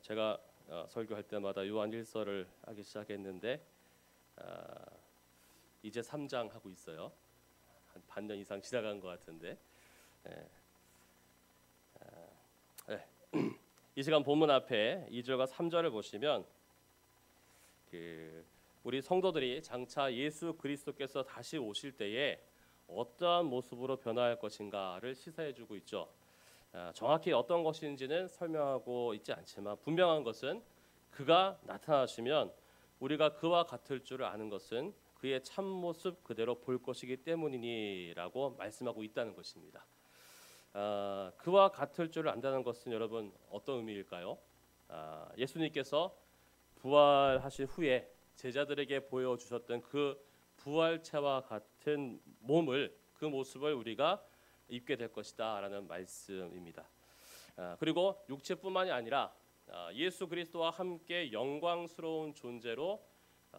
제가 설교할 때마다 요한 1서를 하기 시작했는데 이제 3장 하고 있어요. 한 반년 이상 지나간 것 같은데 이 시간 본문 앞에 2절과 3절을 보시면 우리 성도들이 장차 예수 그리스도께서 다시 오실 때에 어떠한 모습으로 변화할 것인가를 시사해주고 있죠. 정확히 어떤 것인지는 설명하고 있지 않지만 분명한 것은 그가 나타나시면 우리가 그와 같을 줄 아는 것은 그의 참모습 그대로 볼 것이기 때문이니라고 말씀하고 있다는 것입니다. 그와 같을 줄 안다는 것은 여러분 어떤 의미일까요? 예수님께서 부활하신 후에 제자들에게 보여주셨던 그 부활체와 같은 몸을, 그 모습을 우리가 입게 될 것이다 라는 말씀입니다. 그리고 육체뿐만이 아니라 예수 그리스도와 함께 영광스러운 존재로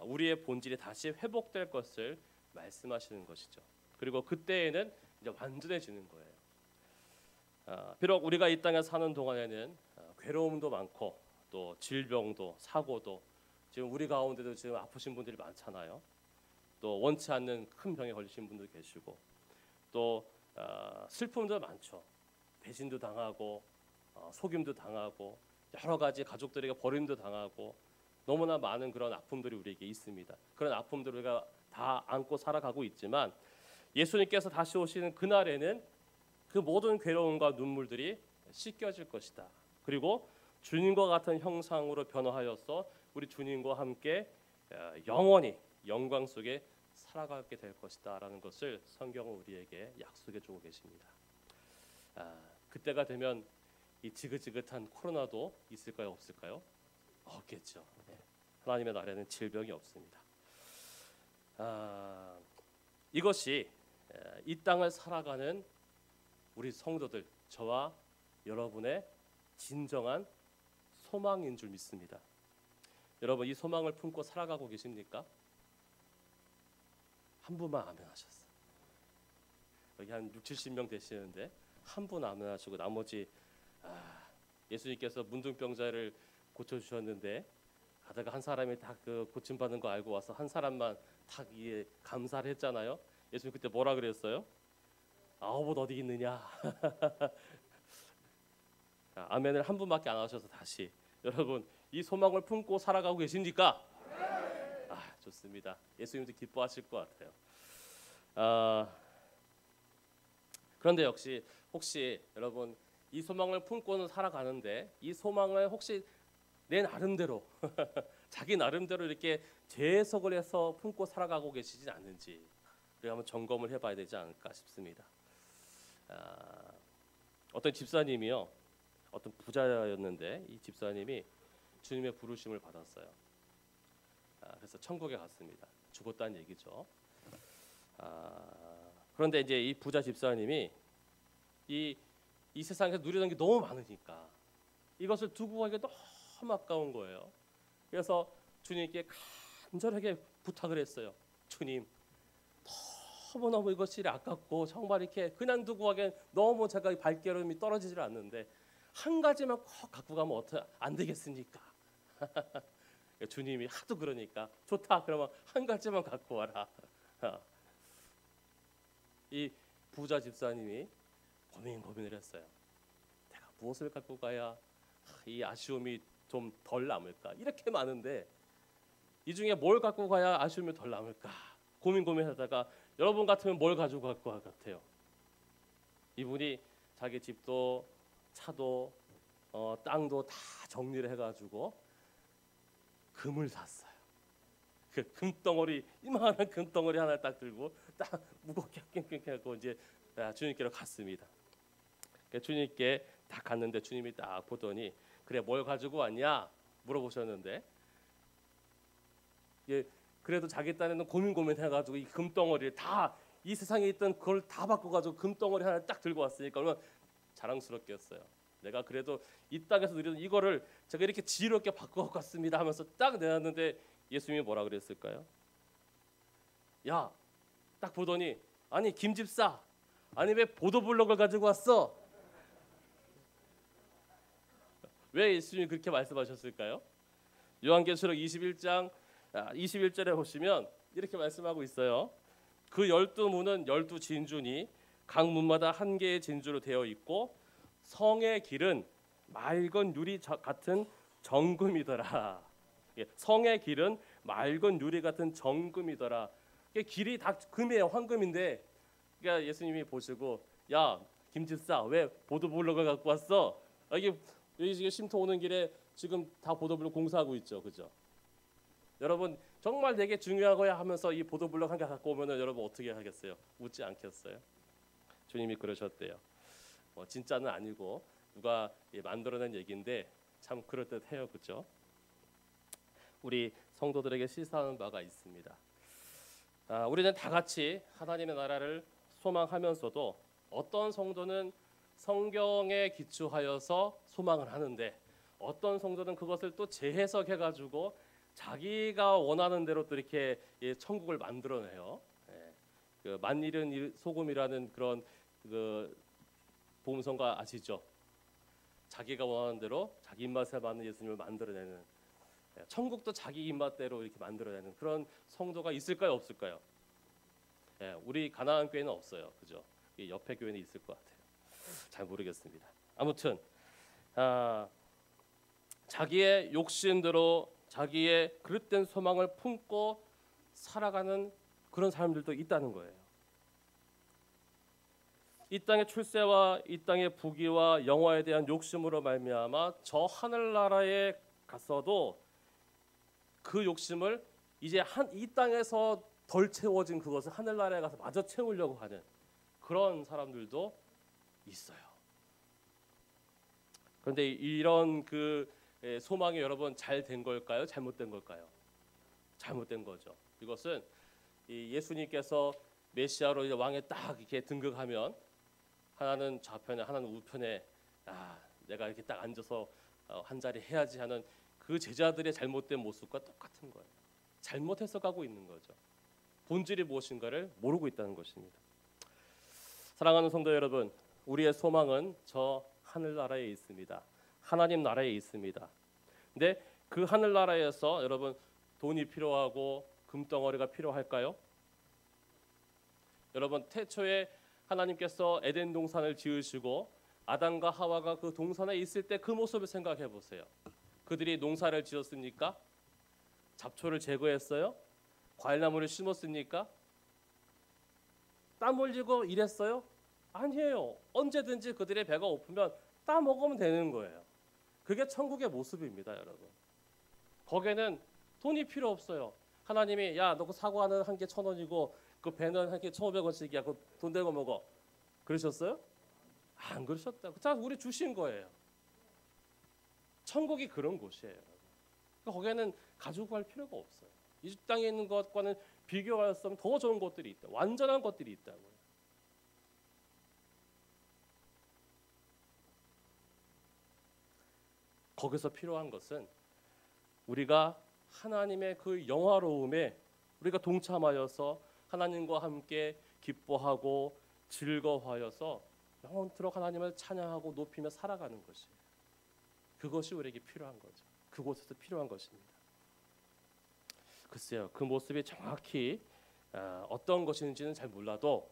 우리의 본질이 다시 회복될 것을 말씀하시는 것이죠. 그리고 그때에는 이제 완전해지는 거예요. 비록 우리가 이 땅에 사는 동안에는 괴로움도 많고 또 질병도 사고도 지금 우리 가운데도 지금 아프신 분들이 많잖아요. 또 원치 않는 큰 병에 걸리신 분도 계시고 또 슬픔도 많죠. 배신도 당하고 속임도 당하고 여러 가지 가족들에게 버림도 당하고 너무나 많은 그런 아픔들이 우리에게 있습니다. 그런 아픔들을 우리가 다 안고 살아가고 있지만 예수님께서 다시 오시는 그날에는 그 모든 괴로움과 눈물들이 씻겨질 것이다. 그리고 주님과 같은 형상으로 변화하여서 우리 주님과 함께 영원히 영광 속에 살아가게 될 것이다 라는 것을 성경은 우리에게 약속해 주고 계십니다. 그때가 되면 이 지긋지긋한 코로나도 있을까요? 없을까요? 없겠죠. 하나님의 나라에는 질병이 없습니다. 이것이 이 땅을 살아가는 우리 성도들, 저와 여러분의 진정한 소망인 줄 믿습니다. 여러분 이 소망을 품고 살아가고 계십니까? 한 분만 아멘 하셨어요. 여기 한 60-70명 되시는데 한 분 아멘 하시고 나머지 예수님께서 문둥병자를 고쳐주셨는데 가다가 한 사람이 딱 그 고침받는 거 알고 와서 한 사람만 딱 이에 감사를 했잖아요. 예수님 그때 뭐라 그랬어요? 아홉은 어디 있느냐? 아멘을 한 분밖에 안 하셔서 다시 여러분 이 소망을 품고 살아가고 계십니까? 좋습니다. 예수님도 기뻐하실 것 같아요. 그런데 역시 혹시 여러분 이 소망을 품고는 살아가는데 이 소망을 혹시 내 나름대로 자기 나름대로 이렇게 재해석을 해서 품고 살아가고 계시진 않는지 우리가 한번 점검을 해봐야 되지 않을까 싶습니다. 어떤 집사님이요, 어떤 부자였는데 이 집사님이 주님의 부르심을 받았어요. 그래서 천국에 갔습니다. 죽었다는 얘기죠. 그런데 이제 이 부자 집사님이 이 세상에서 누리는 게 너무 많으니까 이것을 두고 가기가 너무 아까운 거예요. 그래서 주님께 간절하게 부탁을 했어요. 주님, 너무너무 이것이 아깝고 정말 이렇게 그냥 두고 가기엔 너무 제가 발걸음이 떨어지질 않는데 한 가지만 꼭 갖고 가면 어떻게 안 되겠습니까? 주님이 하도 그러니까 좋다. 그러면 한 가지만 갖고 와라. 이 부자 집사님이 고민을 했어요. 내가 무엇을 갖고 가야 이 아쉬움이 좀 덜 남을까? 이렇게 많은데 이 중에 뭘 갖고 가야 아쉬움이 덜 남을까? 고민하다가 여러분 같으면 뭘 가지고 갈 것 같아요? 이분이 자기 집도 차도 땅도 다 정리를 해가지고 금을 샀어요. 그 금덩어리 이만한 금덩어리 하나 딱 들고 딱 무겁게 하고 이제 주님께로 갔습니다. 주님께 딱 갔는데 주님이 딱 보더니 그래 뭘 가지고 왔냐 물어보셨는데 그래도 자기 딴에는 고민해가지고 이 금덩어리를 다 이 세상에 있던 그걸 다 바꿔가지고 금덩어리 하나 딱 들고 왔으니까 얼마나 자랑스럽겠어요. 내가 그래도 이 땅에서 누리던 이거를 제가 이렇게 지혜롭게 바꿔갖고 왔습니다 하면서 딱 내놨는데 예수님이 뭐라 그랬을까요? 야, 딱 보더니 아니 김집사, 아니 왜 보도블록을 가지고 왔어? 왜 예수님이 그렇게 말씀하셨을까요? 요한계시록 21장 21절에 보시면 이렇게 말씀하고 있어요. 그 12문은 12진주니 각 문마다 한 개의 진주로 되어 있고 성의 길은 맑은 유리 같은 정금이더라. 성의 길은 맑은 유리 같은 정금이더라. 길이 다 금이에요. 황금인데, 그러니까 예수님이 보시고, 야 김집사 왜 보도블록을 갖고 왔어? 이게 여기 쉼터 오는 길에 지금 다 보도블록 공사하고 있죠, 그죠? 여러분 정말 되게 중요하고야 하면서 이 보도블록 한 개 갖고 오면은 여러분 어떻게 하겠어요? 웃지 않겠어요? 주님이 그러셨대요. 진짜는 아니고 누가 만들어낸 얘기인데 참 그럴듯해요, 그죠? 우리 성도들에게 시사하는 바가 있습니다. 우리는 다 같이 하나님의 나라를 소망하면서도 어떤 성도는 성경에 기초하여서 소망을 하는데 어떤 성도는 그것을 또 재해석해가지고 자기가 원하는 대로 또 이렇게 천국을 만들어내요. 그 만일은 소금이라는 그런 그 복음성가 아시죠? 자기가 원하는 대로 자기 입맛에 맞는 예수님을 만들어내는, 천국도 자기 입맛대로 이렇게 만들어내는 그런 성도가 있을까요, 없을까요? 우리 가나안 교회는 없어요, 그죠? 옆에 교회는 있을 것 같아요. 잘 모르겠습니다. 아무튼 자기의 욕심대로 자기의 그릇된 소망을 품고 살아가는 그런 사람들도 있다는 거예요. 이 땅의 출세와 이 땅의 부귀와 영화에 대한 욕심으로 말미암아 저 하늘나라에 갔어도 그 욕심을 이제 이 땅에서 덜 채워진 그것을 하늘나라에 가서 마저 채우려고 하는 그런 사람들도 있어요. 그런데 이런 그 소망이 여러분 잘 된 걸까요? 잘못된 걸까요? 잘못된 거죠. 이것은 예수님께서 메시아로 이제 왕에 딱 이렇게 등극하면 하나는 좌편에 하나는 우편에 내가 이렇게 딱 앉아서 한 자리 해야지 하는 그 제자들의 잘못된 모습과 똑같은 거예요. 잘못해서 가고 있는 거죠. 본질이 무엇인가를 모르고 있다는 것입니다. 사랑하는 성도 여러분, 우리의 소망은 저 하늘나라에 있습니다. 하나님 나라에 있습니다. 근데 그 하늘나라에서 여러분 돈이 필요하고 금덩어리가 필요할까요? 여러분 태초에 하나님께서 에덴 동산을 지으시고 아담과 하와가 그 동산에 있을 때 그 모습을 생각해 보세요. 그들이 농사를 지었습니까? 잡초를 제거했어요? 과일나무를 심었습니까? 땀 흘리고 일했어요? 아니에요. 언제든지 그들의 배가 고프면 따 먹으면 되는 거예요. 그게 천국의 모습입니다, 여러분. 거기에는 돈이 필요 없어요. 하나님이 야, 너 그 사과는 한 개 1,000원이고 그 배는 한 개 1,500원씩이야. 그 돈 대고 먹어. 그러셨어요? 안 그러셨다고. 자, 우리 주신 거예요. 천국이 그런 곳이에요. 거기에는 가지고 갈 필요가 없어요. 이 땅에 있는 것과는 비교할 수 없는 더 좋은 것들이 있다. 완전한 것들이 있다고요. 거기서 필요한 것은 우리가 하나님의 그 영화로움에 우리가 동참하여서 하나님과 함께 기뻐하고 즐거워하여서 영원토록 하나님을 찬양하고 높이며 살아가는 것이에요. 그것이 우리에게 필요한 거죠. 그곳에서 필요한 것입니다. 글쎄요, 그 모습이 정확히 어떤 것인지는 잘 몰라도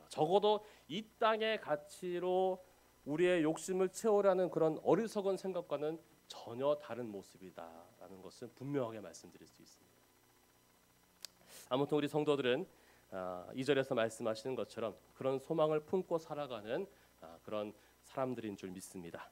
적어도 이 땅의 가치로 우리의 욕심을 채우려는 그런 어리석은 생각과는 전혀 다른 모습이다라는 것은 분명하게 말씀드릴 수 있습니다. 아무튼 우리 성도들은 2절에서 말씀하시는 것처럼 그런 소망을 품고 살아가는 그런 사람들인 줄 믿습니다.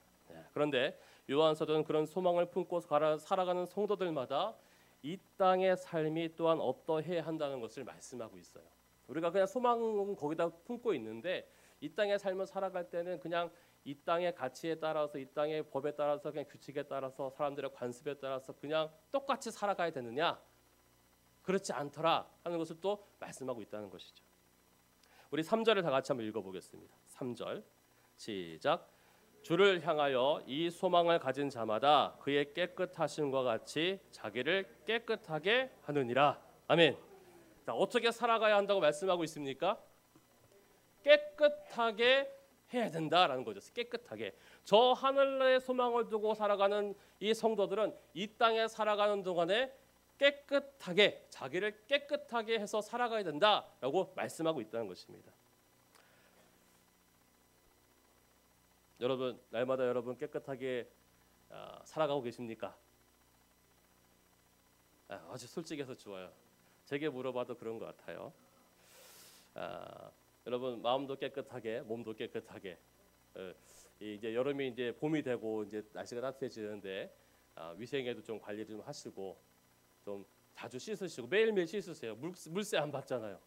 그런데 요한서도는 그런 소망을 품고 살아가는 성도들마다 이 땅의 삶이 또한 어떠해야 한다는 것을 말씀하고 있어요. 우리가 그냥 소망은 거기다 품고 있는데 이 땅의 삶을 살아갈 때는 그냥 이 땅의 가치에 따라서 이 땅의 법에 따라서 그냥 규칙에 따라서 사람들의 관습에 따라서 그냥 똑같이 살아가야 되느냐? 그렇지 않더라 하는 것을 또 말씀하고 있다는 것이죠. 우리 3절을 다 같이 한번 읽어보겠습니다. 3절 시작. 주를 향하여 이 소망을 가진 자마다 그의 깨끗하심과 같이 자기를 깨끗하게 하느니라. 아멘. 자, 어떻게 살아가야 한다고 말씀하고 있습니까? 깨끗하게 해야 된다라는 거죠. 깨끗하게. 저 하늘의 소망을 두고 살아가는 이 성도들은 이 땅에 살아가는 동안에 깨끗하게, 자기를 깨끗하게 해서 살아가야 된다라고 말씀하고 있다는 것입니다. 여러분, 날마다 여러분 깨끗하게 살아가고 계십니까? 아주 솔직해서 좋아요. 제게 물어봐도 그런 것 같아요. 여러분, 마음도 깨끗하게, 몸도 깨끗하게. 이제 여름이 이제 봄이 되고 이제 날씨가 따뜻해지는데 위생에도 좀 관리 좀 하시고 좀 자주 씻으시고 매일매일 씻으세요. 물세 안 받잖아요.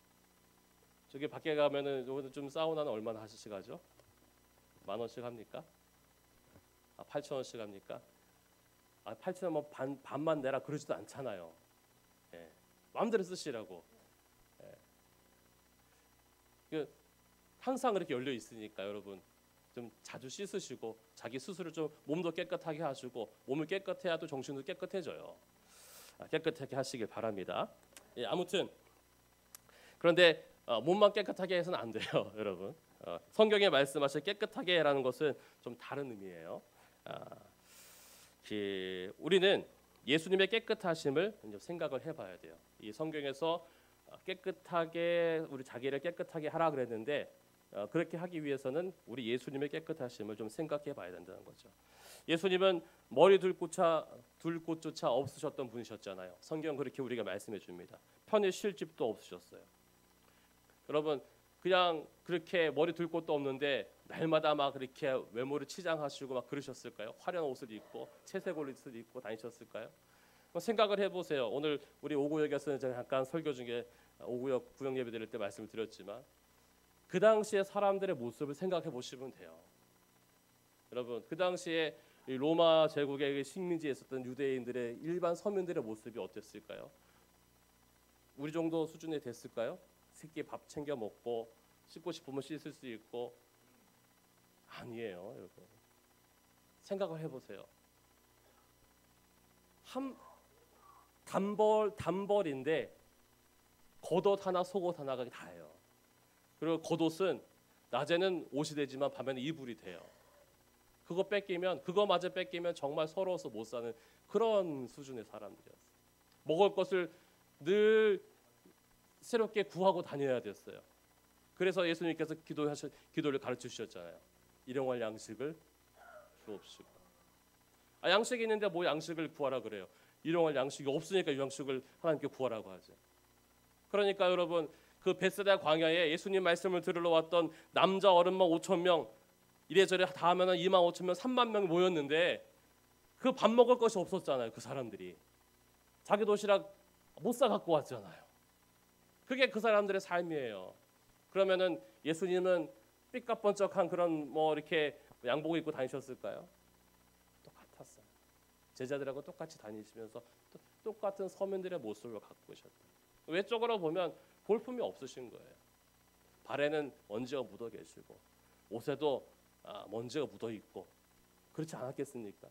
저기 밖에 가면은 좀 사우나는 얼마나 하시씩 하죠? 10,000원씩 합니까? 8,000원씩 합니까? 8,000원 반만 내라 그러지도 않잖아요. 예. 마음대로 쓰시라고. 예. 항상 그렇게 열려 있으니까 여러분 좀 자주 씻으시고 자기 스스로 좀 몸도 깨끗하게 하시고 몸을 깨끗해야 또 정신도 깨끗해져요. 깨끗하게 하시길 바랍니다. 예, 아무튼 그런데 몸만 깨끗하게 해서는 안 돼요, 여러분. 성경에 말씀하신 깨끗하게라는 것은 좀 다른 의미예요. 우리는 예수님의 깨끗하심을 생각을 해봐야 돼요. 이 성경에서 깨끗하게 우리 자기를 깨끗하게 하라 그랬는데 그렇게 하기 위해서는 우리 예수님의 깨끗하심을 좀 생각해봐야 된다는 거죠. 예수님은 머리 둘 곳조차 없으셨던 분이셨잖아요. 성경 그렇게 우리가 말씀해 줍니다. 편히 쉴 집도 없으셨어요. 여러분 그냥 그렇게 머리 둘 곳도 없는데 날마다 막 그렇게 외모를 치장하시고 막 그러셨을까요? 화려한 옷을 입고 채색 옷을 입고 다니셨을까요? 생각을 해보세요. 오늘 우리 오구역에서는 잠깐 설교 중에 오구역 구역 예배 드릴 때 말씀을 드렸지만 그 당시에 사람들의 모습을 생각해 보시면 돼요. 여러분 그 당시에 로마 제국의 식민지에 있었던 유대인들의 일반 서민들의 모습이 어땠을까요? 우리 정도 수준이 됐을까요? 새끼 밥 챙겨 먹고 씻고 싶으면 씻을 수 있고 아니에요, 여러분. 생각을 해보세요. 단벌인데 겉옷 하나 속옷 하나가 다예요. 그리고 겉옷은 낮에는 옷이 되지만 밤에는 이불이 돼요. 그거마저 뺏기면 정말 서러워서 못 사는 그런 수준의 사람들이었어요. 먹을 것을 늘 새롭게 구하고 다녀야 됐어요. 그래서 예수님께서 기도를 가르쳐 주셨잖아요. 일용할 양식을 주옵시고. 양식이 있는데 뭐 양식을 구하라 그래요. 일용할 양식이 없으니까 양식을 하나님께 구하라고 하죠. 그러니까 여러분 그 베세다 광야에 예수님 말씀을 들으러 왔던 남자 어른만 5,000명 이래저래 다 하면은 25,000명 30,000명이 모였는데 그 밥 먹을 것이 없었잖아요. 그 사람들이 자기 도시락 못 사 갖고 왔잖아요. 그게 그 사람들의 삶이에요. 그러면은 예수님은 삐까뻔쩍한 그런 뭐 이렇게 양복을 입고 다니셨을까요? 똑같았어요. 제자들하고 똑같이 다니시면서 똑같은 서민들의 모습을 갖고 계셨다. 외적으로 보면 볼품이 없으신 거예요. 발에는 먼지가 묻어 계시고 옷에도 먼지가 묻어 있고 그렇지 않았겠습니까?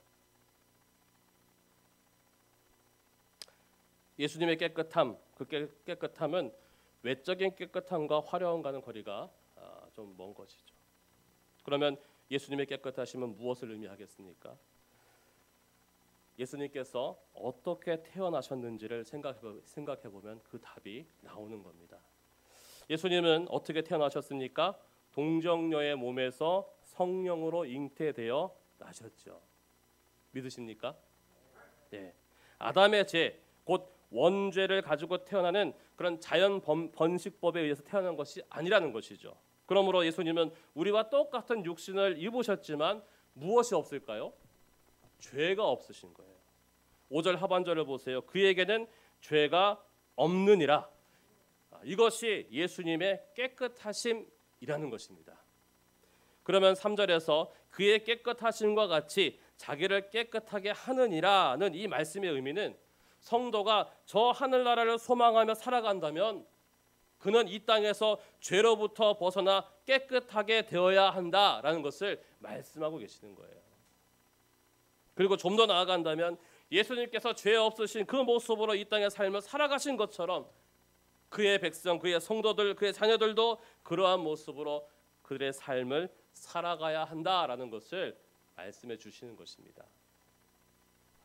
예수님의 깨끗함, 그 깨끗함은 외적인 깨끗함과 화려함과는 거리가 좀 먼 것이죠. 그러면 예수님의 깨끗하심은 무엇을 의미하겠습니까? 예수님께서 어떻게 태어나셨는지를 생각해 보면 그 답이 나오는 겁니다. 예수님은 어떻게 태어나셨습니까? 동정녀의 몸에서 성령으로 잉태되어 나셨죠. 믿으십니까? 네. 아담의 죄, 곧 원죄를 가지고 태어나는 그런 자연 번식법에 의해서 태어난 것이 아니라는 것이죠. 그러므로 예수님은 우리와 똑같은 육신을 입으셨지만 무엇이 없을까요? 죄가 없으신 거예요. 5절 하반절을 보세요. 그에게는 죄가 없느니라. 이것이 예수님의 깨끗하심이라는 것입니다. 그러면 3절에서 그의 깨끗하심과 같이 자기를 깨끗하게 하느니라는 이 말씀의 의미는 성도가 저 하늘나라를 소망하며 살아간다면 그는 이 땅에서 죄로부터 벗어나 깨끗하게 되어야 한다라는 것을 말씀하고 계시는 거예요. 그리고 좀 더 나아간다면 예수님께서 죄 없으신 그 모습으로 이 땅의 삶을 살아가신 것처럼 그의 백성, 그의 성도들, 그의 자녀들도 그러한 모습으로 그들의 삶을 살아가야 한다라는 것을 말씀해 주시는 것입니다.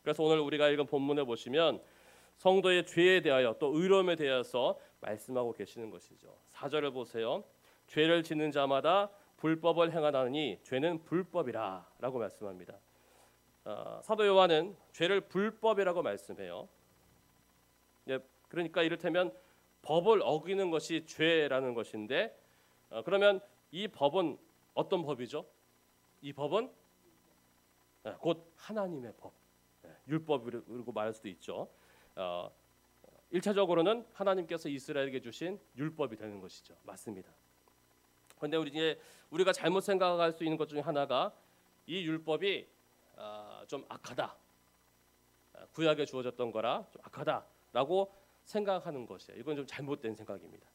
그래서 오늘 우리가 읽은 본문에 보시면 성도의 죄에 대하여 또 의로움에 대해서 말씀하고 계시는 것이죠. 4절을 보세요. 죄를 짓는 자마다 불법을 행하나니 죄는 불법이라 라고 말씀합니다. 사도 요한은 죄를 불법이라고 말씀해요. 그러니까 이를테면 법을 어기는 것이 죄라는 것인데, 그러면 이 법은 어떤 법이죠? 이 법은 곧 하나님의 법, 율법이라고 말할 수도 있죠. 1차적으로는 하나님께서 이스라엘에게 주신 율법이 되는 것이죠. 맞습니다. 그런데 우리가 잘못 생각할 수 있는 것 중에 하나가 이 율법이 좀 악하다, 구약에 주어졌던 거라 좀 악하다라고 생각하는 것이에요. 이건 좀 잘못된 생각입니다.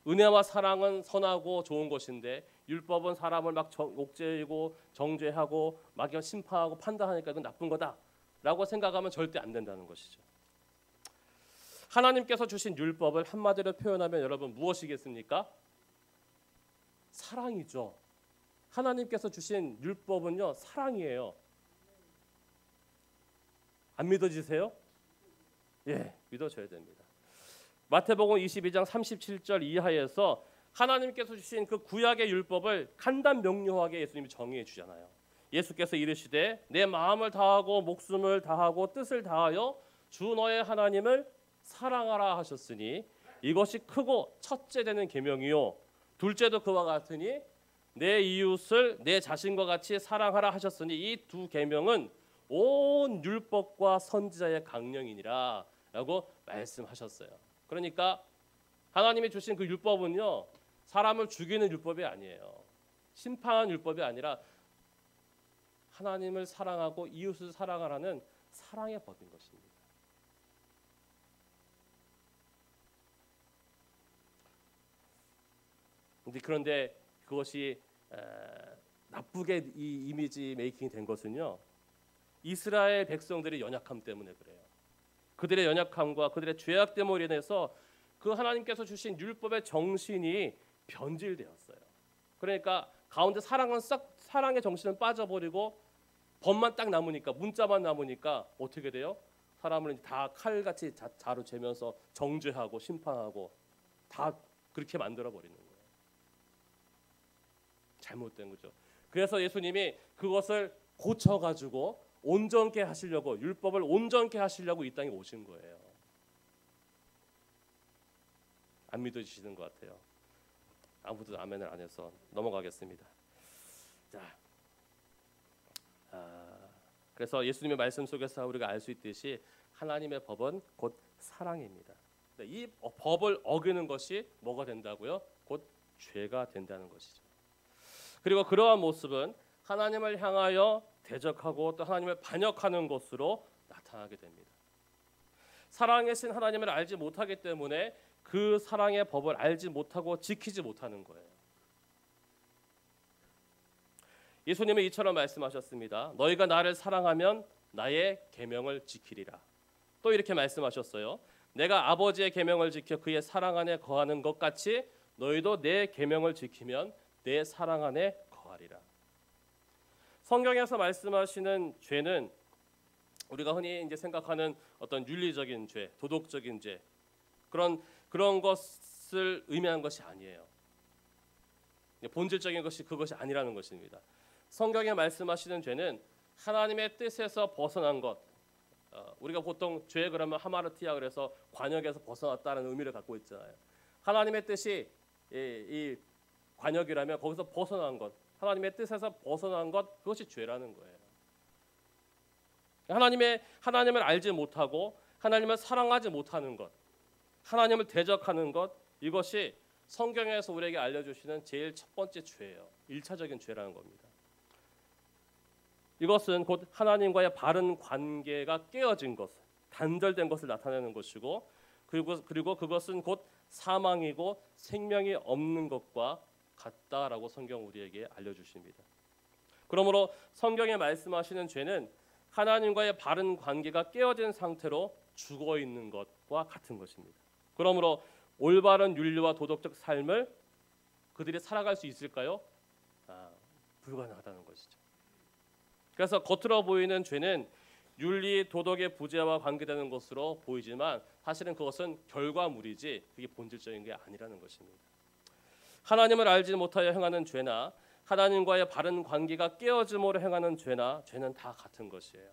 은혜와 사랑은 선하고 좋은 것인데 율법은 사람을 막 옥죄이고 정죄하고 막 심판하고 판단하니까 이건 나쁜 거다라고 생각하면 절대 안 된다는 것이죠. 하나님께서 주신 율법을 한마디로 표현하면 여러분 무엇이겠습니까? 사랑이죠. 하나님께서 주신 율법은요, 사랑이에요. 안 믿어지세요? 예, 믿어져야 됩니다. 마태복음 22장 37절 이하에서 하나님께서 주신 그 구약의 율법을 간단 명료하게 예수님이 정의해 주잖아요. 예수께서 이르시되 내 마음을 다하고 목숨을 다하고 뜻을 다하여 주 너의 하나님을 사랑하라 하셨으니 이것이 크고 첫째 되는 계명이요 둘째도 그와 같으니 내 이웃을 내 자신과 같이 사랑하라 하셨으니 이 두 계명은 온 율법과 선지자의 강령이니라 라고 말씀하셨어요. 그러니까 하나님이 주신 그 율법은요, 사람을 죽이는 율법이 아니에요. 심판한 율법이 아니라 하나님을 사랑하고 이웃을 사랑하라는 사랑의 법인 것입니다. 그런데 그것이 나쁘게 이 이미지 메이킹이 된 것은요, 이스라엘 백성들의 연약함 때문에 그래요. 그들의 연약함과 그들의 죄악 때문에 인해서 그 하나님께서 주신 율법의 정신이 변질되었어요. 그러니까 가운데 사랑의 정신은 빠져버리고 법만 딱 남으니까, 문자만 남으니까 어떻게 돼요? 사람을 다 칼같이 자로 재면서 정죄하고 심판하고 다 그렇게 만들어 버리는 거예요. 잘못된 거죠. 그래서 예수님이 그것을 고쳐가지고 온전케 하시려고, 율법을 온전케 하시려고 이 땅에 오신 거예요. 안 믿어지시는 것 같아요. 아무도 아멘을 안 해서 넘어가겠습니다. 자, 그래서 예수님의 말씀 속에서 우리가 알 수 있듯이 하나님의 법은 곧 사랑입니다. 이 법을 어기는 것이 뭐가 된다고요? 곧 죄가 된다는 것이죠. 그리고 그러한 모습은 하나님을 향하여 대적하고 또 하나님을 반역하는 것으로 나타나게 됩니다. 사랑의 신 하나님을 알지 못하기 때문에 그 사랑의 법을 알지 못하고 지키지 못하는 거예요. 예수님은 이처럼 말씀하셨습니다. 너희가 나를 사랑하면 나의 계명을 지키리라. 또 이렇게 말씀하셨어요. 내가 아버지의 계명을 지켜 그의 사랑 안에 거하는 것 같이 너희도 내 계명을 지키면 내 사랑 안에 거하리라. 성경에서 말씀하시는 죄는 우리가 흔히 이제 생각하는 어떤 윤리적인 죄, 도덕적인 죄, 그런 것을 의미하는 것이 아니에요. 본질적인 것이 그것이 아니라는 것입니다. 성경에 말씀하시는 죄는 하나님의 뜻에서 벗어난 것. 우리가 보통 죄 그러면 하마르티아 그래서 관역에서 벗어났다는 의미를 갖고 있잖아요. 하나님의 뜻이 이 관역이라면 거기서 벗어난 것, 하나님의 뜻에서 벗어난 것, 그것이 죄라는 거예요. 하나님을 알지 못하고 하나님을 사랑하지 못하는 것, 하나님을 대적하는 것, 이것이 성경에서 우리에게 알려주시는 제일 첫 번째 죄예요. 1차적인 죄라는 겁니다. 이것은 곧 하나님과의 바른 관계가 깨어진 것, 단절된 것을 나타내는 것이고, 그리고 그것은 곧 사망이고 생명이 없는 것과 같다라고 성경 우리에게 알려주십니다. 그러므로 성경에 말씀하시는 죄는 하나님과의 바른 관계가 깨어진 상태로 죽어 있는 것과 같은 것입니다. 그러므로 올바른 윤리와 도덕적 삶을 그들이 살아갈 수 있을까요? 불가능하다는 것이죠. 그래서 겉으로 보이는 죄는 윤리 도덕의 부재와 관계되는 것으로 보이지만 사실은 그것은 결과물이지 그게 본질적인 게 아니라는 것입니다. 하나님을 알지 못하여 행하는 죄나 하나님과의 바른 관계가 깨어짐으로 행하는 죄는 다 같은 것이에요.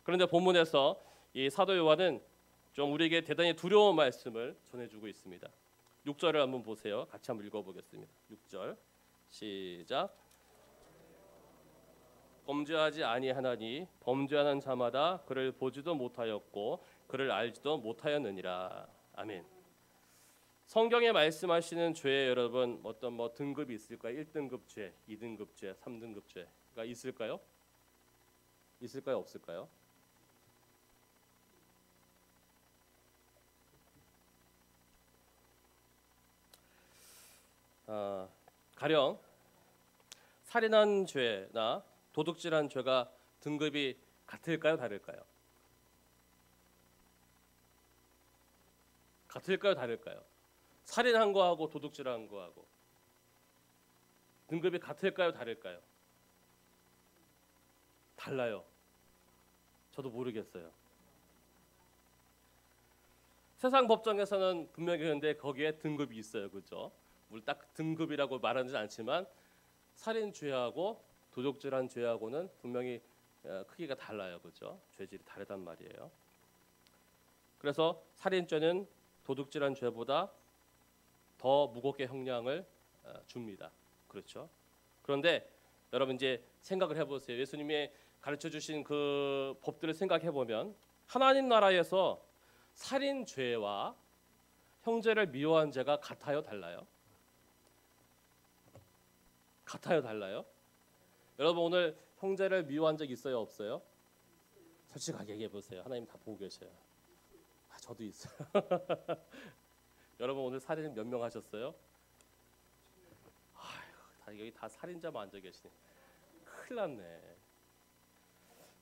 그런데 본문에서 이 사도 요한은 좀 우리에게 대단히 두려운 말씀을 전해주고 있습니다. 6절을 한번 보세요. 같이 한번 읽어보겠습니다. 6절 시작. 범죄하지 아니하나니 범죄하는 자마다 그를 보지도 못하였고 그를 알지도 못하였느니라. 아멘. 성경에 말씀하시는 죄에 여러분 어떤 등급이 있을까요? 1등급 죄, 2등급 죄, 3등급 죄가 있을까요? 있을까요? 없을까요? 가령 살인한 죄나 도둑질한 죄가 등급이 같을까요? 다를까요? 같을까요? 다를까요? 살인한 거하고 도둑질한 거하고 등급이 같을까요? 다를까요? 달라요. 저도 모르겠어요. 세상 법정에서는 분명히 그런데 거기에 등급이 있어요. 그렇죠? 우리 딱 등급이라고 말하지 않지만 살인 죄하고 도둑질한 죄하고는 분명히 크기가 달라요. 그렇죠? 죄질이 다르단 말이에요. 그래서 살인죄는 도둑질한 죄보다 더 무겁게 형량을 줍니다. 그렇죠? 그런데 여러분 이제 생각을 해보세요. 예수님이 가르쳐 주신 그 법들을 생각해 보면 하나님 나라에서 살인 죄와 형제를 미워한 죄가 같아요, 달라요? 같아요, 달라요? 여러분 오늘 형제를 미워한 적 있어요, 없어요? 솔직하게 얘기해 보세요. 하나님 다 보고 계셔요. 저도 있어요. 여러분 오늘 살인 몇 명 하셨어요? 아이고, 여기 다 살인자만 앉아 계시네. 큰일 났네.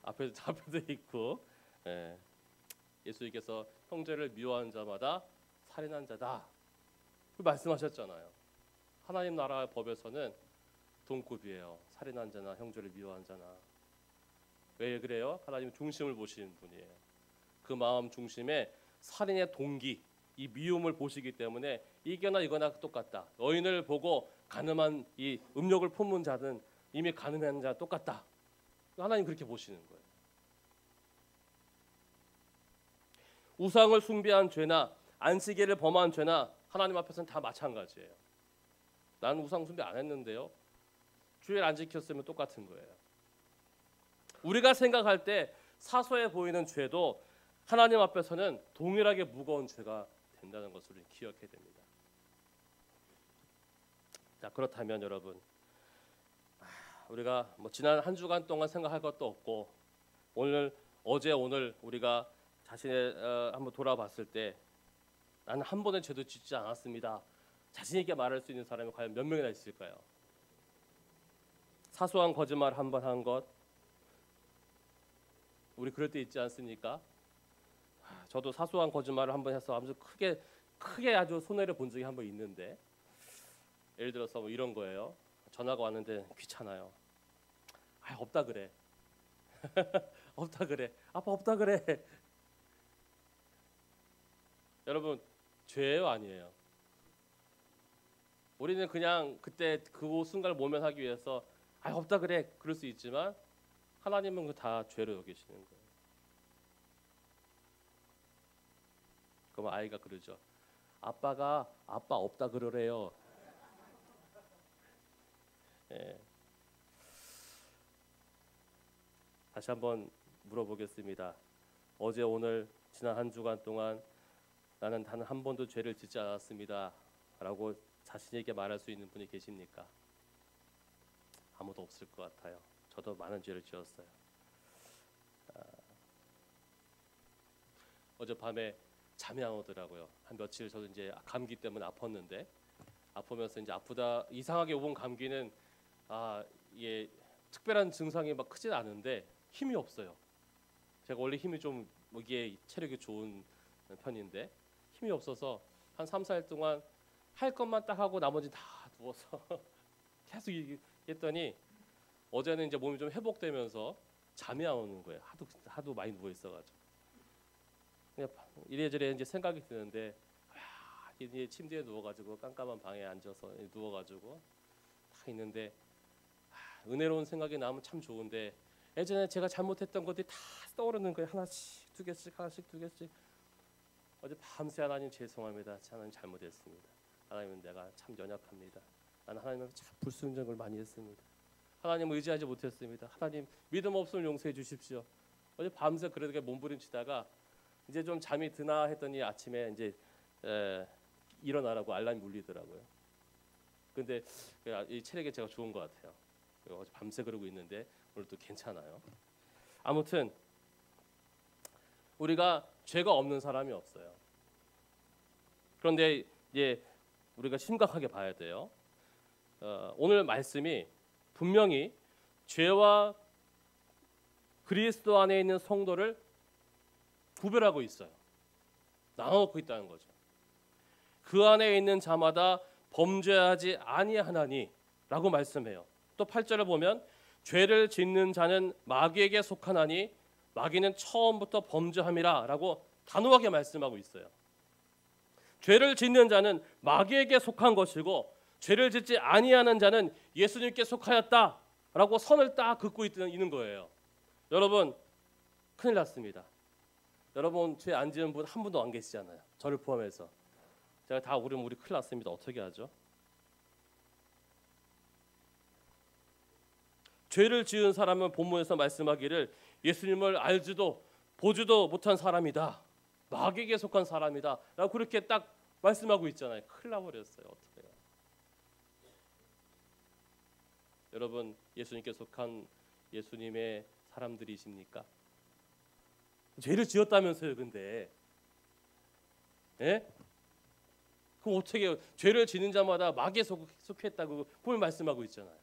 앞에도 있고. 예. 예수님께서 형제를 미워한 자마다 살인한 자다. 그 말씀하셨잖아요. 하나님 나라 법에서는 동급이에요. 살인한 자나 형제를 미워한 자나. 왜 그래요? 하나님 중심을 보시는 분이에요. 그 마음 중심에 살인의 동기, 이 미움을 보시기 때문에 이거나 이거나 똑같다. 여인을 보고 간음한 이 음욕을 품은 자는 이미 간음한 자 똑같다. 하나님 그렇게 보시는 거예요. 우상을 숭배한 죄나 안식일을 범한 죄나 하나님 앞에서는 다 마찬가지예요. 나는 우상 숭배 안 했는데요. 주일 안 지켰으면 똑같은 거예요. 우리가 생각할 때 사소해 보이는 죄도 하나님 앞에서는 동일하게 무거운 죄가 된다는 것을 기억해야 됩니다. 자, 그렇다면 여러분 우리가 지난 한 주간 동안 생각할 것도 없고 어제 오늘 우리가 자신의 한번 돌아봤을 때 나는 한 번의 죄도 짓지 않았습니다. 자신 있게 말할 수 있는 사람이 과연 몇 명이나 있을까요? 사소한 거짓말 한 번 한 것, 우리 그럴 때 있지 않습니까? 저도 사소한 거짓말을 한 번 해서 아주 크게 아주 손해를 본 적이 한 번 있는데, 예를 들어서 이런 거예요. 전화가 왔는데 귀찮아요. 없다 그래. 없다 그래. 아빠 없다 그래. 여러분 죄예요, 아니에요? 우리는 그냥 그때 그 순간을 모면하기 위해서 없다 그래 그럴 수 있지만 하나님은 그 다 죄로 여기시는 거예요. 그럼 아이가 그러죠. 아빠 없다 그러래요. 예. 다시 한번 물어보겠습니다. 어제 오늘 지난 한 주간 동안 나는 단 한 번도 죄를 짓지 않았습니다 라고 자신에게 말할 수 있는 분이 계십니까? 아무도 없을 것 같아요. 저도 많은 죄를 지었어요. 어젯밤에 잠이 안 오더라고요. 한 며칠 저도 이제 감기 때문에 아팠는데, 아프면서 이제 아프다 이상하게 온 감기는 이게 특별한 증상이 막 크진 않은데 힘이 없어요. 제가 원래 힘이 좀 이게 체력이 좋은 편인데 힘이 없어서 한 3, 4일 동안 할 것만 딱 하고 나머지 다 누워서 계속 했더니 어제는 이제 몸이 좀 회복되면서 잠이 안 오는 거예요. 하도 많이 누워 있어가지고. 그냥 이래저래 이제 생각이 드는데 이제 침대에 누워가지고 깜깜한 방에 앉아서 누워가지고 딱 있는데 은혜로운 생각이 나면 참 좋은데 예전에 제가 잘못했던 것들이 다 떠오르는 거예요. 하나씩 두 개씩 하나씩 두 개씩. 어제 밤새 하나님 죄송합니다. 하나님 잘못했습니다. 하나님은 내가 참 연약합니다. 나는 하나님을 참 불순종을 많이 했습니다. 하나님을 의지하지 못했습니다. 하나님 믿음 없음을 용서해 주십시오. 어제 밤새 그렇게 몸부림치다가 이제 좀 잠이 드나 했더니 아침에 이제 일어나라고 알람이 울리더라고요. 근데 이 체력이 제가 좋은 것 같아요. 어제 밤새 그러고 있는데 오늘 또 괜찮아요. 아무튼 우리가 죄가 없는 사람이 없어요. 그런데 이제 우리가 심각하게 봐야 돼요. 오늘 말씀이 분명히 죄와 그리스도 안에 있는 성도를 구별하고 있어요. 나눠놓고 있다는 거죠. 그 안에 있는 자마다 범죄하지 아니하나니 라고 말씀해요. 또 8절을 보면 죄를 짓는 자는 마귀에게 속하나니 마귀는 처음부터 범죄함이라 라고 단호하게 말씀하고 있어요. 죄를 짓는 자는 마귀에게 속한 것이고 죄를 짓지 아니하는 자는 예수님께 속하였다 라고 선을 딱 긋고 있는 거예요. 여러분 큰일 났습니다. 여러분 죄 안 지은 분 한 분도 안 계시잖아요. 저를 포함해서. 제가 다 우리 큰일 났습니다. 어떻게 하죠? 죄를 지은 사람은 본문에서 말씀하기를 예수님을 알지도 보지도 못한 사람이다. 마귀에게 속한 사람이다. 라고 그렇게 딱 말씀하고 있잖아요. 큰일 나버렸어요. 어떻게 해요? 여러분 예수님께 속한 예수님의 사람들이십니까? 죄를 지었다면서요. 근데 그럼 어떻게 해요? 죄를 지는 자마다 마귀에 속했다고 본문 말씀하고 있잖아요.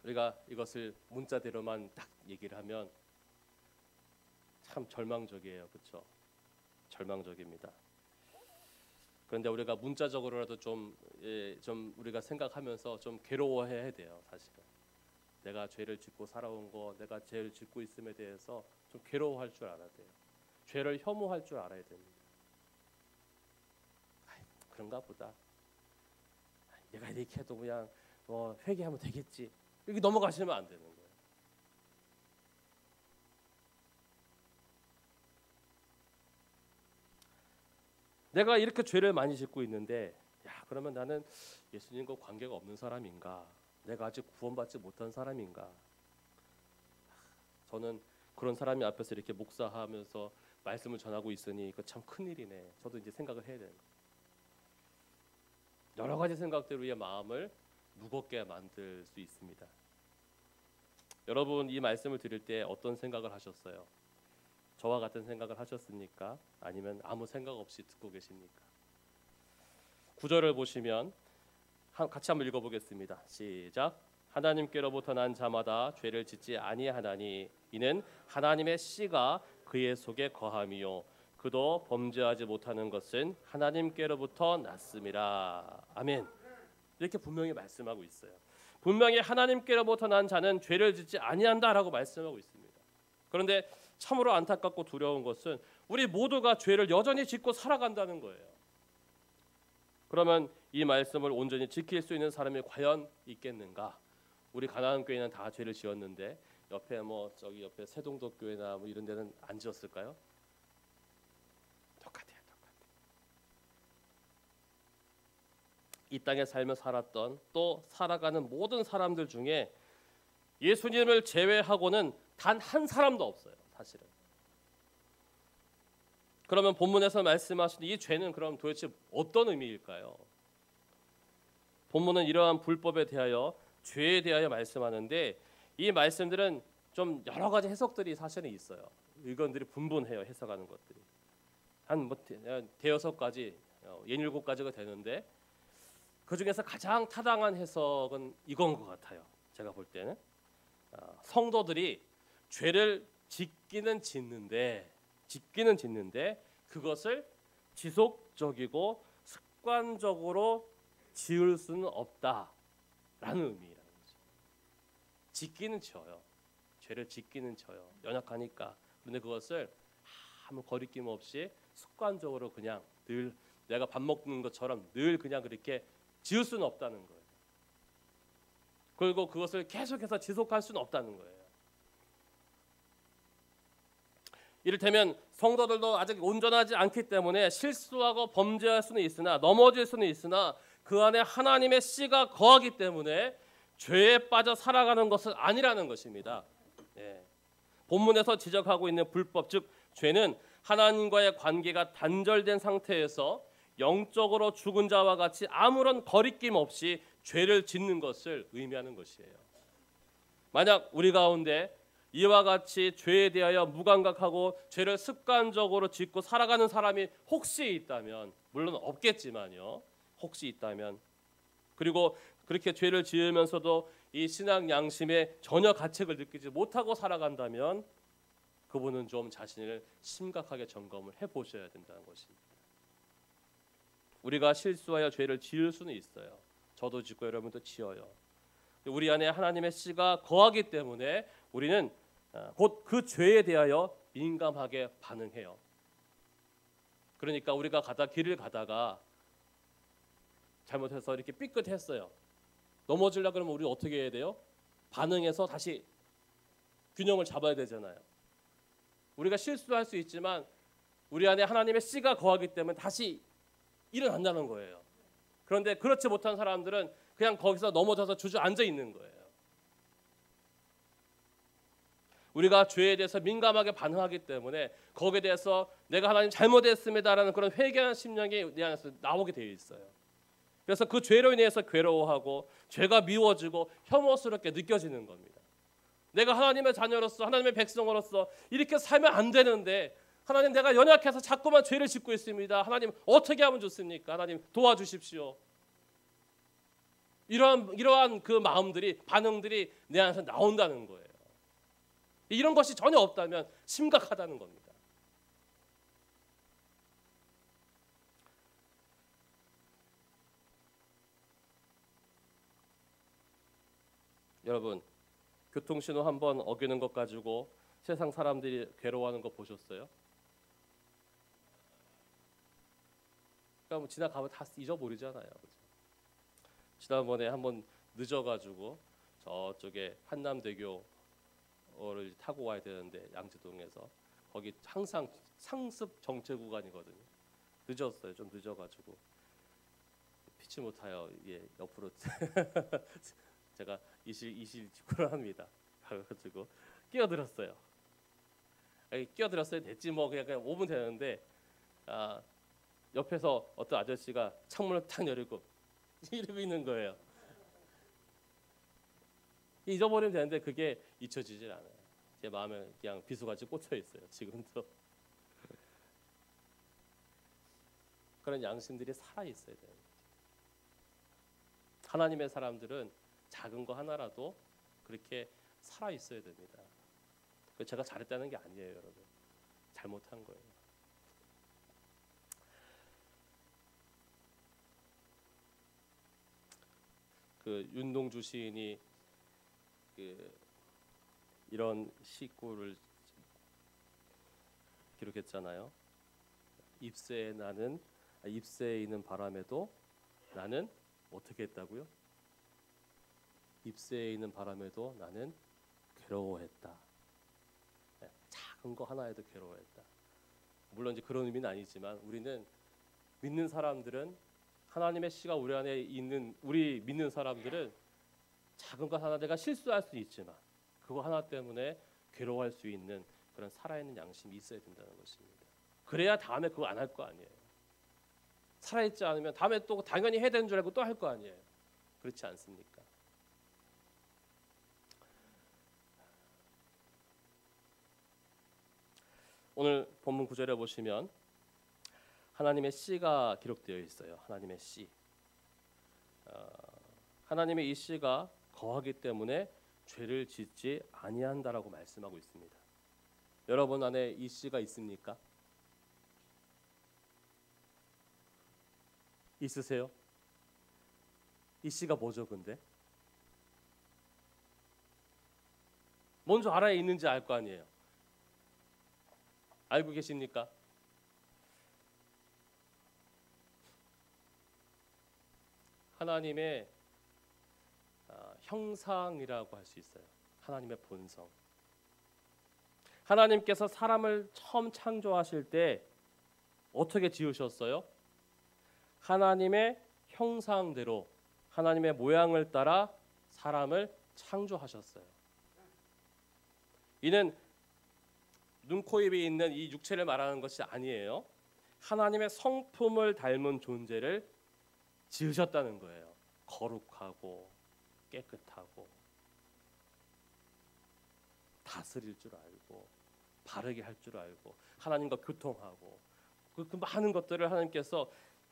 우리가 이것을 문자대로만 딱 얘기를 하면 참 절망적이에요. 그렇죠? 절망적입니다. 그런데 우리가 문자적으로라도 좀 우리가 생각하면서 좀 괴로워해야 돼요. 사실은 내가 죄를 짓고 살아온 거, 내가 죄를 짓고 있음에 대해서 좀 괴로워할 줄 알아야 돼요. 죄를 혐오할 줄 알아야 됩니다. 그런가 보다. 내가 이렇게 해도 그냥 회개하면 되겠지. 이렇게 넘어가시면 안 되는 거예요. 내가 이렇게 죄를 많이 짓고 있는데 그러면 나는 예수님과 관계가 없는 사람인가? 내가 아직 구원받지 못한 사람인가? 저는 그런 사람이 앞에서 이렇게 목사하면서 말씀을 전하고 있으니 이거 참 큰일이네. 저도 이제 생각을 해야 되는 거예요. 여러 가지 생각들로 우리의 마음을 무겁게 만들 수 있습니다. 여러분 이 말씀을 들을 때 어떤 생각을 하셨어요? 저와 같은 생각을 하셨습니까? 아니면 아무 생각 없이 듣고 계십니까? 9절을 보시면 같이 한번 읽어보겠습니다. 시작. 하나님께로부터 난 자마다 죄를 짓지 아니하나니 이는 하나님의 씨가 그의 속에 거함이요 그도 범죄하지 못하는 것은 하나님께로부터 났음이라. 아멘. 이렇게 분명히 말씀하고 있어요. 분명히 하나님께로부터 난 자는 죄를 짓지 아니한다라고 말씀하고 있습니다. 그런데 참으로 안타깝고 두려운 것은 우리 모두가 죄를 여전히 짓고 살아간다는 거예요. 그러면 이 말씀을 온전히 지킬 수 있는 사람이 과연 있겠는가? 우리 가나안 교회는 다 죄를 지었는데 옆에 저기 옆에 세동도 교회나 이런 데는 안 지었을까요? 똑같아요. 이 땅에 살며 살았던 또 살아가는 모든 사람들 중에 예수님을 제외하고는 단 한 사람도 없어요. 사실은. 그러면 본문에서 말씀하신 이 죄는 그럼 도대체 어떤 의미일까요? 본문은 이러한 불법에 대하여 죄에 대하여 말씀하는데 이 말씀들은 좀 여러 가지 해석들이 사실은 있어요. 의견들이 분분해요. 해석하는 것들이 한 대여섯 가지, 67가지가 되는데 그 중에서 가장 타당한 해석은 이건 것 같아요. 제가 볼 때는 성도들이 죄를 짓기는 짓는데 그것을 지속적이고 습관적으로 지을 수는 없다라는 의미라는 거죠. 짓기는 져요. 죄를 짓기는 져요. 연약하니까. 그런데 그것을 아무 거리낌 없이 습관적으로 그냥 늘 내가 밥 먹는 것처럼 늘 그냥 그렇게 지을 수는 없다는 거예요. 그리고 그것을 계속해서 지속할 수는 없다는 거예요. 이를테면 성도들도 아직 온전하지 않기 때문에 실수하고 범죄할 수는 있으나 넘어질 수는 있으나 그 안에 하나님의 씨가 거하기 때문에 죄에 빠져 살아가는 것은 아니라는 것입니다. 예. 본문에서 지적하고 있는 불법 즉 죄는 하나님과의 관계가 단절된 상태에서 영적으로 죽은 자와 같이 아무런 거리낌 없이 죄를 짓는 것을 의미하는 것이에요. 만약 우리 가운데 이와 같이 죄에 대하여 무감각하고 죄를 습관적으로 짓고 살아가는 사람이 혹시 있다면, 물론 없겠지만요. 혹시 있다면, 그리고 그렇게 죄를 지으면서도 이 신앙 양심에 전혀 가책을 느끼지 못하고 살아간다면 그분은 좀 자신을 심각하게 점검을 해보셔야 된다는 것입니다. 우리가 실수하여 죄를 지을 수는 있어요. 저도 짓고 여러분도 지어요. 우리 안에 하나님의 씨가 거하기 때문에 우리는 곧 그 죄에 대하여 민감하게 반응해요. 그러니까 우리가 길을 가다가 잘못해서 이렇게 삐끗했어요. 넘어지려고 그러면 우리 어떻게 해야 돼요? 반응해서 다시 균형을 잡아야 되잖아요. 우리가 실수할 수 있지만 우리 안에 하나님의 씨가 거하기 때문에 다시 일어난다는 거예요. 그런데 그렇지 못한 사람들은 그냥 거기서 넘어져서 주저앉아 있는 거예요. 우리가 죄에 대해서 민감하게 반응하기 때문에 거기에 대해서 내가 하나님 잘못했습니다라는 그런 회개하는 심령이 내 안에서 나오게 되어 있어요. 그래서 그 죄로 인해서 괴로워하고 죄가 미워지고 혐오스럽게 느껴지는 겁니다. 내가 하나님의 자녀로서 하나님의 백성으로서 이렇게 살면 안 되는데 하나님 내가 연약해서 자꾸만 죄를 짓고 있습니다. 하나님 어떻게 하면 좋습니까? 하나님 도와주십시오. 이러한 그 마음들이 반응들이 내 안에서 나온다는 거예요. 이런 것이 전혀 없다면 심각하다는 겁니다. 여러분 교통신호 한번 어기는 것 가지고 세상 사람들이 괴로워하는 거 보셨어요? 그러니까 뭐 지나가면 다 잊어버리잖아요. 그렇죠? 지난번에 한번 늦어가지고 저쪽에 한남대교를 타고 와야 되는데 양재동에서 거기 항상 상습 정체 구간이거든요. 늦었어요. 좀 늦어가지고 피치 못하여 옆으로 제가 이실 직구를 합니다. 그래가지고 끼어들었어요. 됐지 뭐 그냥 5분 되는데 옆에서 어떤 아저씨가 창문을 탁 열고 이러고 있는 거예요. 잊어버리면 되는데 그게 잊혀지질 않아요. 제 마음에 그냥 비수같이 꽂혀 있어요. 지금도. 그런 양심들이 살아 있어야 돼요. 하나님의 사람들은 작은 거 하나라도 그렇게 살아 있어야 됩니다. 제가 잘했다는 게 아니에요, 여러분. 잘못한 거예요. 그 윤동주 시인이 이런 시구를 기록했잖아요. 잎새에 있는 바람에도 나는 어떻게 했다고요? 잎새에 있는 바람에도 나는 괴로워했다. 작은 거 하나에도 괴로워했다. 물론 이제 그런 의미는 아니지만 우리는 믿는 사람들은 하나님의 씨가 우리 안에 있는 우리 믿는 사람들은 작은 것 하나 내가 실수할 수 있지만 그거 하나 때문에 괴로워할 수 있는 그런 살아있는 양심이 있어야 된다는 것입니다. 그래야 다음에 그거 안 할 거 아니에요. 살아있지 않으면 다음에 또 당연히 해야 되는 줄 알고 또 할 거 아니에요. 그렇지 않습니까? 오늘 본문 9절에 보시면 하나님의 씨가 기록되어 있어요. 하나님의 씨. 하나님의 이 씨가 거하기 때문에 죄를 짓지 아니한다라고 말씀하고 있습니다. 여러분 안에 이 씨가 있습니까? 있으세요? 이 씨가 뭐죠, 근데? 먼저 알아야 있는지 알 거 아니에요. 알고 계십니까? 하나님의 형상이라고 할 수 있어요. 하나님의 본성. 하나님께서 사람을 처음 창조하실 때 어떻게 지으셨어요? 하나님의 형상대로 하나님의 모양을 따라 사람을 창조하셨어요. 이는 눈, 코, 입이 있는 이 육체를 말하는 것이 아니에요. 하나님의 성품을 닮은 존재를 지으셨다는 거예요. 거룩하고 깨끗하고 다스릴 줄 알고 바르게 할 줄 알고 하나님과 교통하고 그 많은 것들을 하나님께서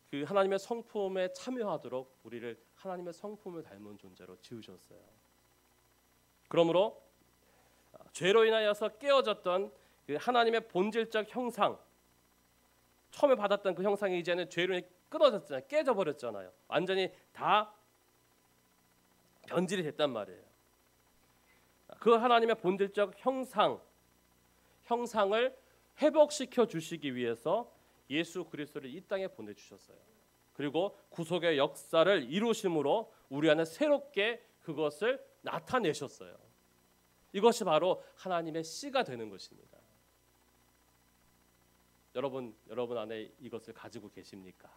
그 하나님의 성품에 참여하도록 우리를 하나님의 성품을 닮은 존재로 지으셨어요. 그러므로 죄로 인하여서 깨어졌던 그 하나님의 본질적 형상, 처음에 받았던 그 형상이 이제는 죄로 인해 끊어졌잖아요. 깨져버렸잖아요. 완전히 다 변질이 됐단 말이에요. 그 하나님의 본질적 형상을 회복시켜 주시기 위해서 예수 그리스도를 이 땅에 보내주셨어요. 그리고 구속의 역사를 이루심으로 우리 안에 새롭게 그것을 나타내셨어요. 이것이 바로 하나님의 씨가 되는 것입니다. 여러분 안에 이것을 가지고 계십니까?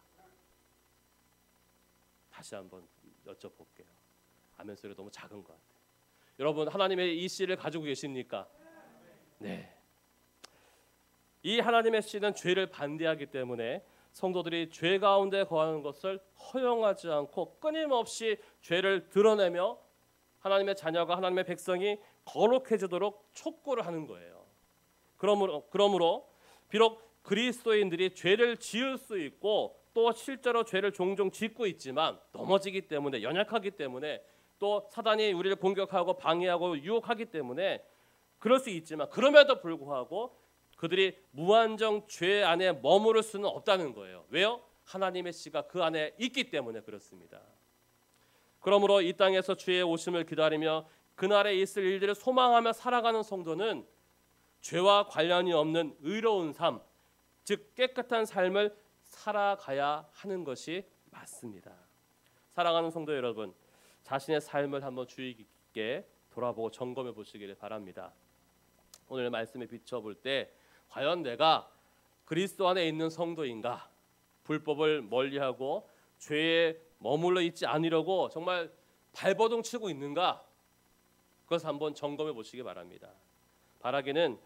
다시 한번 여쭤볼게요. 아멘 소리 너무 작은 것 같아요. 여러분 하나님의 이 씨를 가지고 계십니까? 네. 이 하나님의 씨는 죄를 반대하기 때문에 성도들이 죄 가운데 거하는 것을 허용하지 않고 끊임없이 죄를 드러내며 하나님의 자녀가 하나님의 백성이 거룩해지도록 촉구를 하는 거예요. 그러므로 비록 그리스도인들이 죄를 지을 수 있고 또 실제로 죄를 종종 짓고 있지만 넘어지기 때문에 연약하기 때문에 또 사단이 우리를 공격하고 방해하고 유혹하기 때문에 그럴 수 있지만 그럼에도 불구하고 그들이 무한정 죄 안에 머무를 수는 없다는 거예요. 왜요? 하나님의 씨가 그 안에 있기 때문에 그렇습니다. 그러므로 이 땅에서 주의 오심을 기다리며 그날에 있을 일들을 소망하며 살아가는 성도는 죄와 관련이 없는 의로운 삶, 즉 깨끗한 삶을 살아가야 하는 것이 맞습니다. 사랑하는 성도 여러분, 자신의 삶을 한번 주의 깊게 돌아보고 점검해 보시기를 바랍니다. 오늘 말씀에 비춰볼 때 과연 내가 그리스도 안에 있는 성도인가? 불법을 멀리하고 죄에 머물러 있지 않으려고 정말 발버둥 치고 있는가? 그것을 한번 점검해 보시기 바랍니다. 바라기는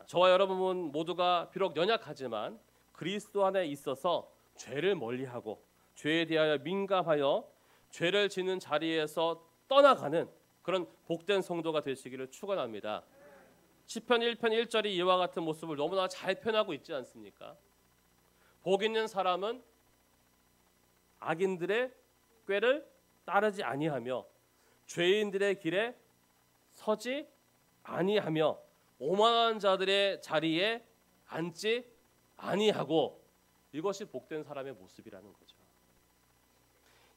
저와 여러분 모두가 비록 연약하지만 그리스도 안에 있어서 죄를 멀리하고 죄에 대하여 민감하여 죄를 짓는 자리에서 떠나가는 그런 복된 성도가 되시기를 축원합니다. 시편 1편 1절이 이와 같은 모습을 너무나 잘 표현하고 있지 않습니까? 복 있는 사람은 악인들의 꾀를 따르지 아니하며 죄인들의 길에 서지 아니하며 오만한 자들의 자리에 앉지 아니하고, 이것이 복된 사람의 모습이라는 거죠.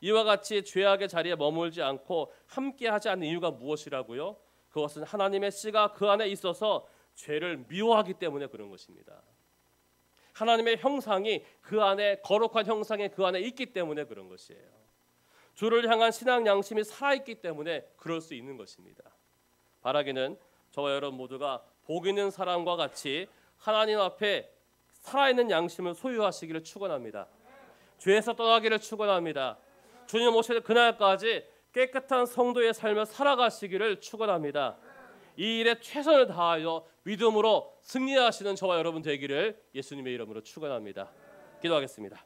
이와 같이 죄악의 자리에 머물지 않고 함께하지 않는 이유가 무엇이라고요? 그것은 하나님의 씨가 그 안에 있어서 죄를 미워하기 때문에 그런 것입니다. 하나님의 형상이 그 안에, 거룩한 형상이 그 안에 있기 때문에 그런 것이에요. 주를 향한 신앙 양심이 살아있기 때문에 그럴 수 있는 것입니다. 바라기는 저와 여러분 모두가 복 있는 사람과 같이 하나님 앞에 살아있는 양심을 소유하시기를 축원합니다. 죄에서 떠나기를 축원합니다. 주님 오실 그날까지 깨끗한 성도의 삶을 살아가시기를 축원합니다. 이 일에 최선을 다하여 믿음으로 승리하시는 저와 여러분 되기를 예수님의 이름으로 축원합니다. 기도하겠습니다.